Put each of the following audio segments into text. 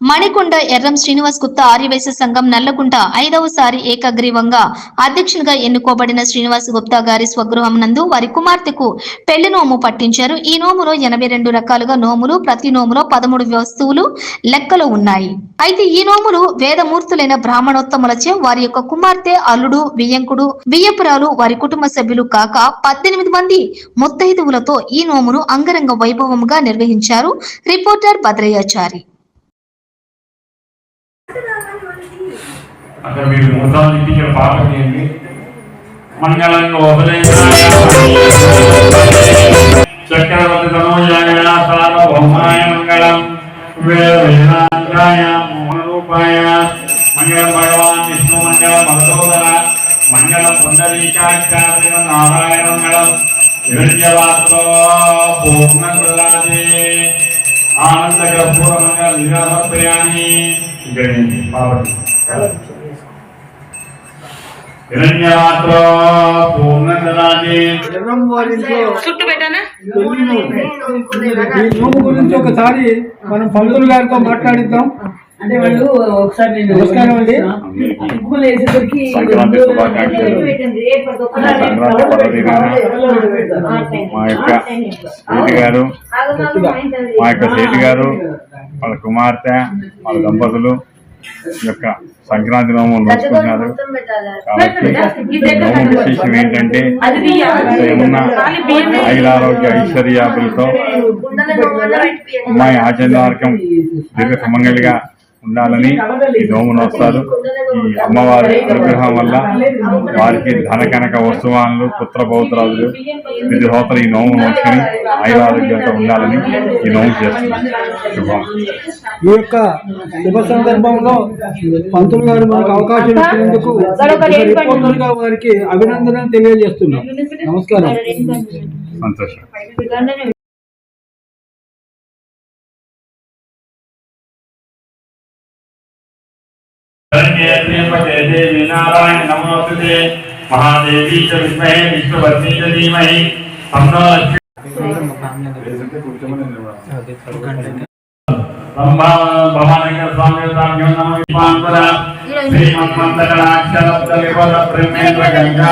మణికొండ ఎర్రం శ్రీనివాస్ గుప్తా ఆర్యవైశ్య సంఘం నల్లకుంట 5వసారి ఏకగ్రీవంగా అధ్యక్షునిగా ఎన్నుకోబడిన శ్రీనివాస్ గుప్తా గారి స్వగృహం నందు వారి కుమార్తెకు పెళ్లి నోము పట్టించారు. ఈ నోములో 82 రకాలుగా నోములు, ప్రతి నోములో 13 వస్తువులు లెక్కలో ఉన్నాయి. అయితే ఈ నోములు వేదమూర్తులైన బ్రాహ్మణోత్తములచే వారి యొక్క కుమార్తె, అల్లుడు, వియ్యంకుడు, వియ్యపురాలు, వారి కుటుంబ సభ్యులు కాక 18 మంది ముత్తైదువులతో ఈ నోమును అంగరంగ వైభవంగా నిర్వహించారు. రిపోర్టర్ భద్రయ్యాచారి. అక్కడ మీరు మూసాలు ఇచ్చిన పాట చేయండి. మంగళంగా చక్రవర్తి తనోజాయ సార్వభౌమాయ మంగళం వేదాయ మోహనరూపాయ మంగళం భగవాన్ విష్ణు మంగళం మధుసోదర మంగళం పుండరీకాక్ష నారాయణ మంగళం హిరణ్యవాత్రో పూర్ణప్రదాదే ఆనందకర్పూరమంగళ నిరామర్పయామి. ఇక్కడ పార్వతి హిరణ్యవాత్రో పూర్ణప్రదాదే నోము గురించి ఒకసారి మనం పంతులు గారితో మాట్లాడిద్దాం. అంటే వాళ్ళు ఒకసారి నమస్కారం అండి. సంక్రాంతి శుభాకాంక్షలు. మా యొక్క సేటి గారు వాళ్ళ కుమార్తె వాళ్ళ దంపతులు యొక్క సంక్రాంతి నోములు నడుచుకుంటున్నారు. కాబట్టి నోము విశేషం ఏంటంటే ఏమన్నా ఐలారోగ్య ఐశ్వర్యాభులతో అమ్మాయి ఆచందార్కం దీర్ఘ సుమంగళిగా ఉండాలని ఈ నోమును వస్తారు. ఈ అమ్మవారి అనుగ్రహం వల్ల వారికి ధన కనక వస్తువాన్లు, పుత్ర పౌత్రాదులు ప్రతి హోతలు ఈ నోము నోచుకుని ఐలారోగ్యంతో ఉండాలని ఈ నోము చేస్తున్నారు. శుభం. ఈ యొక్క శుభ సందర్భంలో పంతులు గారు మనకు అవకాశం ఇచ్చినందుకు రిపోర్టర్గా వారికి అభినందనలు తెలియజేస్తున్నాం. నమస్కారం. సంతోషం. देवी नारायण नमोस्तुते महादेवी च विद्महे विष्णुपत्नी च धीमहि तन्नो भवानंकर स्वामी स्वामियो नमो विपांतरा श्रीमन्मंतकलाक्षरब्दविवल ब्रह्मेन्द्र गंगा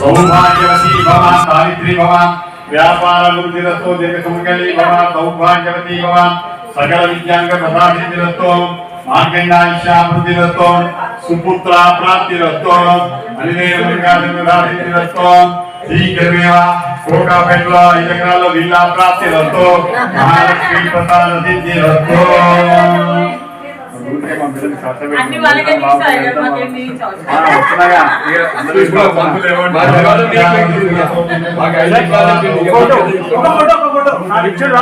सौभाग्यवती भव सावित्री भव व्यापार वृद्धिरस्तो दीर्घ सुमंगली भव सौभाग्यवती भव सकल विद्यांग प्रसादिरस्तो मार्गेण्डायुष्या वृद्धिरस्तो सुपुत्रा प्राप्तिरस्तो अनिलेन मंगलादिरस्तो शीघ्रमेव कोटापेट्ल इजग्रालो विल्ला प्राप्तिरस्तो महालक्ष्मी प्रसाद सिद्धिरस्तो అన్ని వాళ్ళకే తీసాయి మాకే నీ చౌక వస్తున్నాగా అందరూ కూడా పంపులు ఇవ్వండి బాగా ఐలైక్ కావాలి ఫోటో ఆ పిక్చర్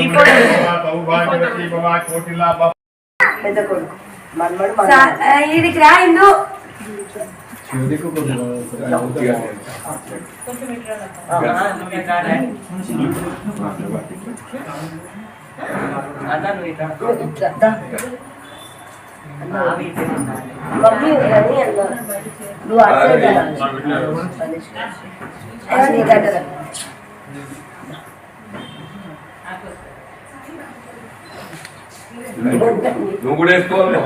ఈ ఫోటో సౌభాగ్యవతి భవ కోటిలా పెద్ద కొడుకు మన్మడు ఇదికి రా ఇందు చూదికు కొంచెం ada duit aku dah mami ini ada dua aja ayo nih ada nunggu deh sekolah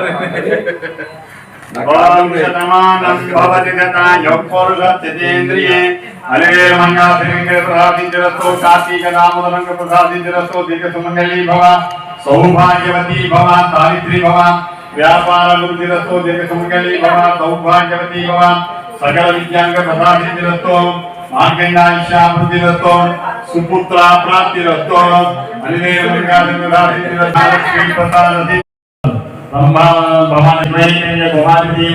Om Shatamanam Bhavati Data Yogpurusha Titendriye Alege Manga Sringe Prasadicharasto Kartika Damodaranga Prasadicharasto Dika Sumangali Bhava Saubhagyavati Bhava Savitri Bhava వ్యాపార వృద్ధిరస్తో దీర్ఘ సుమంగళి భవ సౌభాగ్యవతి భవ సకల విద్యాంగ ప్రసాదిరస్తో మార్గండాయిషాభివృద్ధిరస్తో సుపుత్ర ప్రాప్తిరస్తో శ్రీ ప్రసాదతి భవాని భవాని